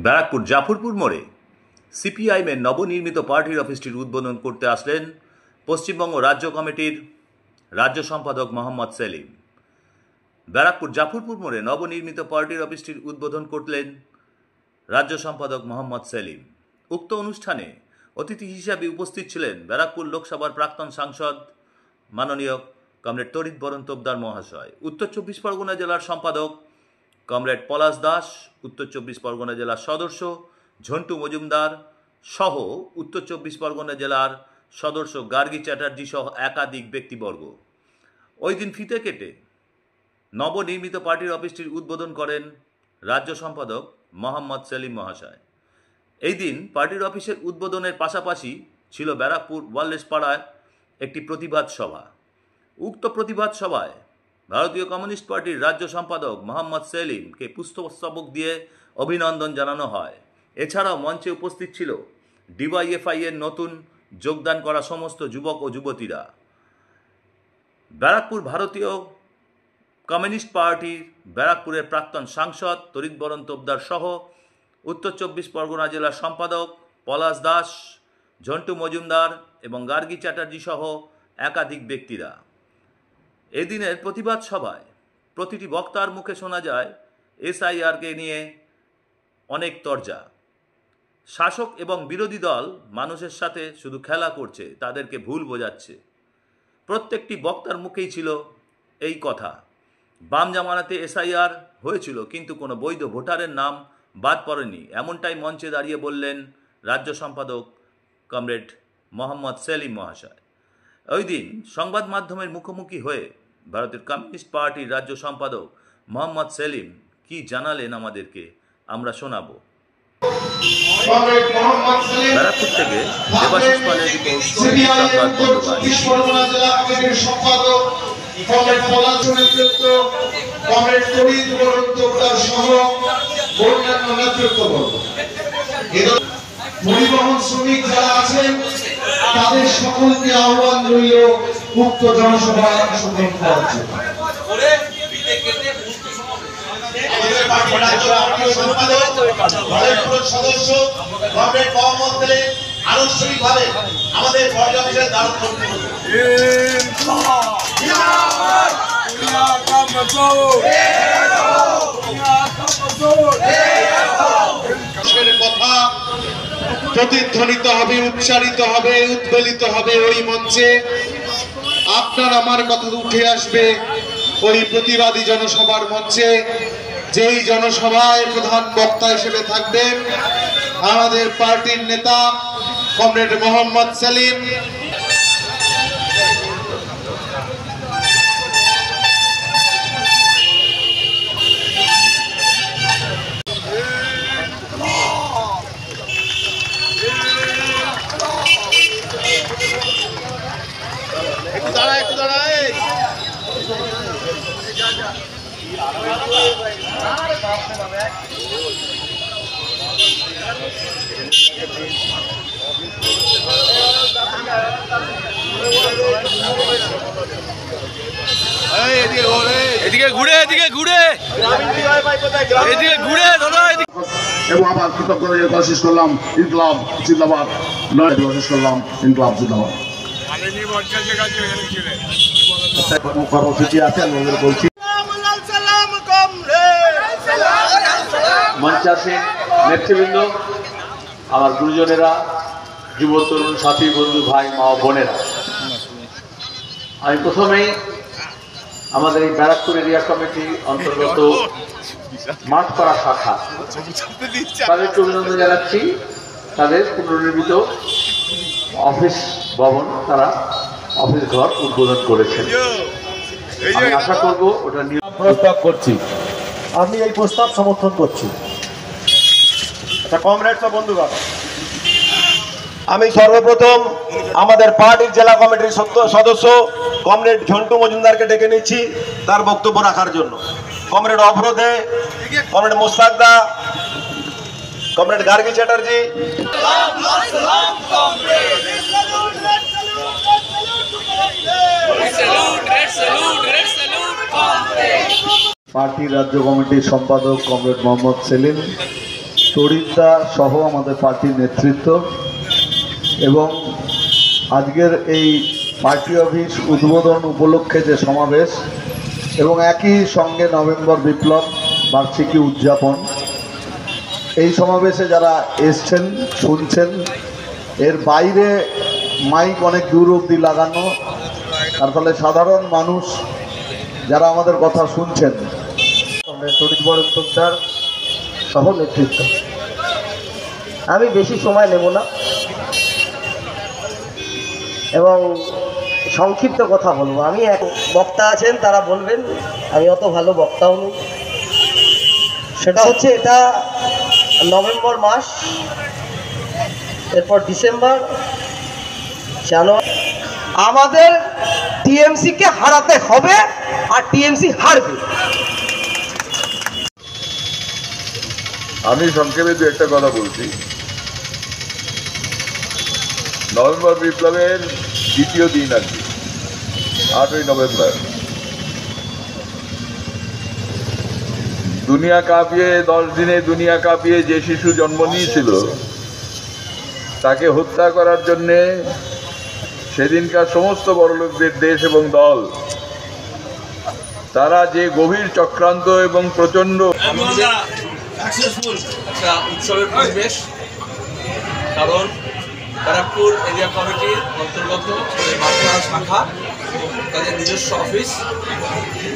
ব্যারাকপুর জাফরপুর মোড়ে সিপিআইএমের নবনির্মিত পার্টির অফিসটির উদ্বোধন করতে আসলেন পশ্চিমবঙ্গ রাজ্য কমিটির রাজ্য সম্পাদক মোহাম্মদ সেলিম। ব্যারাকপুর জাফরপুর মোড়ে নবনির্মিত পার্টির অফিসটির উদ্বোধন করলেন রাজ্য সম্পাদক মোহাম্মদ সেলিম। উক্ত অনুষ্ঠানে অতিথি হিসাবে উপস্থিত ছিলেন ব্যারাকপুর লোকসভার প্রাক্তন সাংসদ মাননীয় কমরেড তড়িৎ বরণ তোপদার মহাশয়, উত্তর চব্বিশ পরগনা জেলার সম্পাদক কমরেড পলাশ দাস, উত্তর চব্বিশ পরগনা জেলার সদস্য ঝন্টু মজুমদার সহ উত্তর চব্বিশ পরগনা জেলার সদস্য গার্গী চ্যাটার্জি সহ একাধিক ব্যক্তিবর্গ। ওই দিন ফিতে কেটে নবনির্মিত পার্টির অফিসটির উদ্বোধন করেন রাজ্য সম্পাদক মোহাম্মদ সেলিম মহাশয়। এই দিন পার্টির অফিসের উদ্বোধনের পাশাপাশি ছিল ব্যারাকপুর ওয়ারলেস পাড়ায় একটি প্রতিবাদ সভা। উক্ত প্রতিবাদ সভায় ভারতীয় কমিউনিস্ট পার্টির রাজ্য সম্পাদক মোহাম্মদ সেলিমকে পুষ্পস্তবক দিয়ে অভিনন্দন জানানো হয়। এছাড়াও মঞ্চে উপস্থিত ছিল ডিওয়াইএফআই এর নতুন যোগদান করা সমস্ত যুবক ও যুবতীরা। ব্যারাকপুর ভারতীয় কমিউনিস্ট পার্টির ব্যারাকপুরের প্রাক্তন সাংসদ তড়িৎ বরণ তোপদার সহ উত্তর চব্বিশ পরগনা জেলার সম্পাদক পলাশ দাস, ঝন্টু মজুমদার এবং গার্গী চ্যাটার্জি সহ একাধিক ব্যক্তিরা। এদিনের প্রতিবাদ সভায় প্রতিটি বক্তার মুখে শোনা যায় এসআইআরকে নিয়ে অনেক তরজা। শাসক এবং বিরোধী দল মানুষের সাথে শুধু খেলা করছে, তাদেরকে ভুল বোঝাচ্ছে। প্রত্যেকটি বক্তার মুখেই ছিল এই কথা। বাম জামানাতে এসআইআর হয়েছিল, কিন্তু কোনো বৈধ ভোটারের নাম বাদ পড়েনি, এমনটাই মঞ্চে দাঁড়িয়ে বললেন রাজ্য সম্পাদক কমরেড মোহাম্মদ সেলিম মহাশয়। ওই দিন সংবাদ মাধ্যমের মুখোমুখি হয়ে ভারতের কমিউনিস্ট পার্টির রাজ্য সম্পাদক মোহাম্মদ সেলিম কি জানালেন আমাদেরকে আমরা শোনাবো। ব্যারাকপুর থেকে দেবাশিস পালের পরিবহন শ্রমিক যারা আছেন তাদের সকলকে আহ্বান রইল উক্ত জনসভায় অংশগ্রহণ করার জন্য। সদস্য কমরেড মোহাম্মদ সেলিম আনুষ্ঠানিকভাবে আমাদের পার্টি অফিসে দাঁড়ানো করতে হবে। কথা প্রতিধ্বনিত হবে, উচ্চারিত হবে, উদ্বেলিত হবে ওই মঞ্চে। আপনার আমার কথা উঠে আসবে ওই প্রতিবাদী জনসভার মঞ্চে, যেই জনসভায় প্রধান বক্তা হিসেবে থাকবেন আমাদের পার্টির নেতা কমরেড মোহাম্মদ সেলিম। একটু দাঁড়া এদিকে ঘুরে এবং আবার কৃতজ্ঞতা শেষ করলাম ইনকলাব জিন্দাবাদ, নয় শেষ করলাম ইনকলাব জিন্দাবাদ। কর্মসূচি আছে বলছি মঞ্চে আছেন নেতৃবৃন্দ, আমার গুরুজনেরা, যুব তরুণ সাথী বন্ধু ভাই মা বোনেরা। আমি প্রথমেই আমাদের এই ব্যারাকপুর এরিয়া কমিটি অন্তর্গত মাঠপাড়া শাখা তাদেরকে অভিনন্দন জানাচ্ছি। তাদের পুনর্নির্মিত অফিস ভবন, তারা অফিস ঘর উদ্বোধন করেছেন। আমি আশা করব ওটা প্রস্তাব করছি, আমি এই প্রস্তাব সমর্থন করছি। কমরেডস ও বন্ধুগণ, আমি সর্বপ্রথম আমাদের পার্টির জেলা কমিটির সদস্য কমরেড ঝন্টু মজুমদারকে ডেকে নিচ্ছি তার বক্তব্য রাখার জন্য। কমরেড অবরোধে কমরেড মোস্তাকদা, কমরেড গার্গী চ্যাটার্জি। পার্টির রাজ্য কমিটির সম্পাদক কমরেড মোহাম্মদ সেলিম, তরিন্দা সহ আমাদের পার্টির নেতৃত্ব এবং আজকের এই পার্টি অফিস উদ্বোধন উপলক্ষে যে সমাবেশ এবং একই সঙ্গে নভেম্বর বিপ্লব বার্ষিকী উদযাপন, এই সমাবেশে যারা এসছেন শুনছেন, এর বাইরে মাইক অনেক দূর অবধি লাগানো, তার ফলে সাধারণ মানুষ যারা আমাদের কথা শুনছেন, তড়িৎ বরন্তর সহ নেতৃত্ব। আমি বেশি সময় নেব না এবং সংক্ষিপ্ত কথা বলবো। আমি এক বক্তা আছেন, তারা বলবেন, আমি অত ভালো বক্তাও নই। সেটা হচ্ছে এটা নভেম্বর মাস, এরপর ডিসেম্বর, জানুয়ারি। আমাদের টিএমসিকে হারাতে হবে আর টিএমসি হারবে। আমি সংক্ষেপে দু একটা কথা বলছি। নভেম্বর বিপ্লবের দ্বিতীয় দিন আর কি, 8ই নভেম্বর, দুনিয়া কাঁপিয়ে 10 দিনে দুনিয়া কাঁপিয়ে যে শিশু জন্ম নিয়েছিল তাকে হত্যা করার জন্যে সেদিনকার সমস্ত বড়লোকদের দেশ এবং দল, তারা যে গভীর চক্রান্ত এবং প্রচণ্ড একটা উৎসবের পরিবেশ। কারণ ব্যারাকপুর এরিয়া কমিটির অন্তর্গত মাঠপাড়া শাখা তাদের নিজস্ব অফিস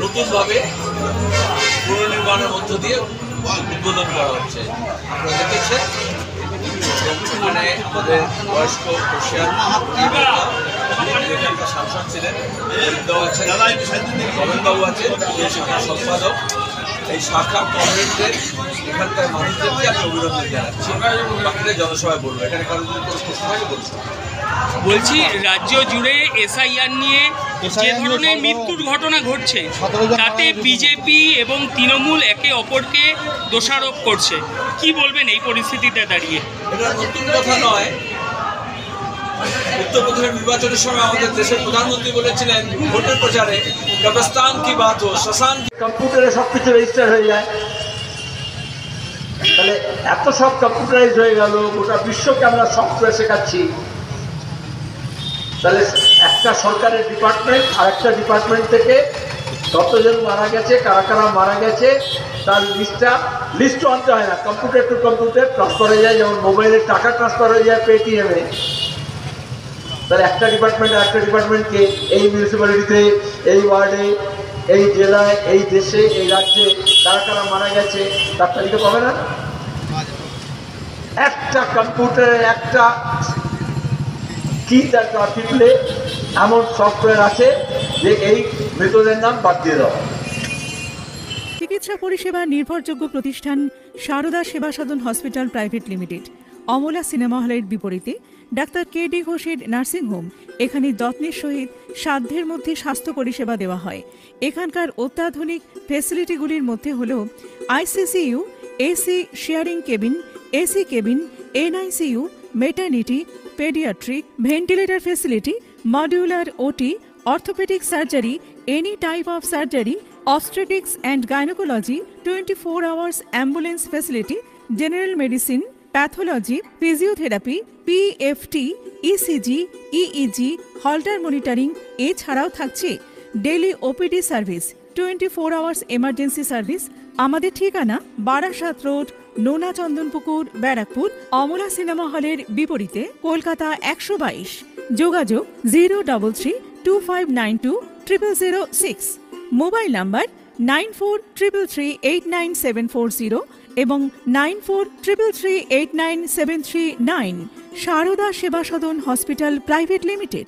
নতুনভাবে পুনর্নির্মাণের মধ্য দিয়ে উদ্বোধন করা হচ্ছে। আপনারা দেখেছেন এখানে আমাদের বয়স্ক বর্ষিয়ান এখানকার সাংসদ ছিলেন, হরিদাও আছেন, কমলবাবু আছেন, শাখার সম্পাদক। এই শাখার কমরেডদের এখানকার মানুষদেরকে আমি অভিনন্দন জানাচ্ছি। বাকিটা জনসভায় বলবো, এখানে কারণ যদি কোনো প্রশ্ন থাকে বলছি। বলছি, রাজ্য জুড়ে এসআইআর নিয়ে যে ধরনের মৃত্যুর ঘটনা ঘটছে তাতে বিজেপি এবং তৃণমূল একে অপরকে দোষারোপ করছে, কি বলবেন এই পরিস্থিতিতে দাঁড়িয়ে? এটা নতুন কথা নয়। উত্তরপ্রদেশের নির্বাচনের সময় আমাদের দেশের প্রধানমন্ত্রী বলেছিলেন ভোটের প্রচারে, কবরস্তান কি বাত হো, শ্মশান। কম্পিউটারে সব কিছু রেজিস্টার হয়ে যায়, তাহলে এত সব কম্পিউটারাইজ হয়ে গেল, গোটা বিশ্বকে আমরা সফটওয়্যার শেখাচ্ছি, তাহলে একটা সরকারের ডিপার্টমেন্ট আর একটা ডিপার্টমেন্ট থেকে কতজন মারা গেছে, কারা কারা মারা গেছে তার লিস্টও আনতে হয় না, কম্পিউটার টু কম্পিউটার ট্রান্সফার হয়ে যায়। যেমন মোবাইলের টাকা ট্রান্সফার হয়ে যায় পেটিএমে, তাহলে একটা ডিপার্টমেন্ট আর একটা ডিপার্টমেন্টকে এই মিউনিসিপ্যালিটিতে, এই ওয়ার্ডে, এই জেলায়, এই দেশে, এই রাজ্যে কারা কারা মারা গেছে তার তালিকা পাবে না। একটা কম্পিউটারে একটা কি তার টিপলে এমন সফটওয়্যার আছে যে এই মৃতদের নাম বাদ দিয়ে দেওয়া। চিকিৎসা পরিষেবা নির্ভরযোগ্য প্রতিষ্ঠান Sarada Seva Sadan hospital private limited, Amala cinema হলের বিপরীতে ডাক্তার কে.ডি. ঘোষের নার্সিংহোম। এখানে যত্নের সহিত সাধ্যের মধ্যে স্বাস্থ্য পরিষেবা দেওয়া হয়। এখানকার অত্যাধুনিক ফেসিলিটিগুলির মধ্যে হল ICCU, AC sharing cabin, AC cabin, NICU, maternity, paediatric, ventilator facility, modular OT, orthopaedic surgery, any type of surgery, obstetrics and gynecology, 24 hours ambulance facility, general medicine, pathology, physiotherapy, PFT, ECG, EEG, Holter monitoring। এছাড়াও থাকছে daily OPD service, 24 hours emergency service. আমাদের ঠিকানা Barasat road, নোনা Chandanpukur, Barrackpore, Amala cinema হলের বিপরীতে, কলকাতা 122। যোগাযোগ 03325920006। Mobile number 9433389740 এবং 9433389739। Sarada Seva Sadan hospital private limited.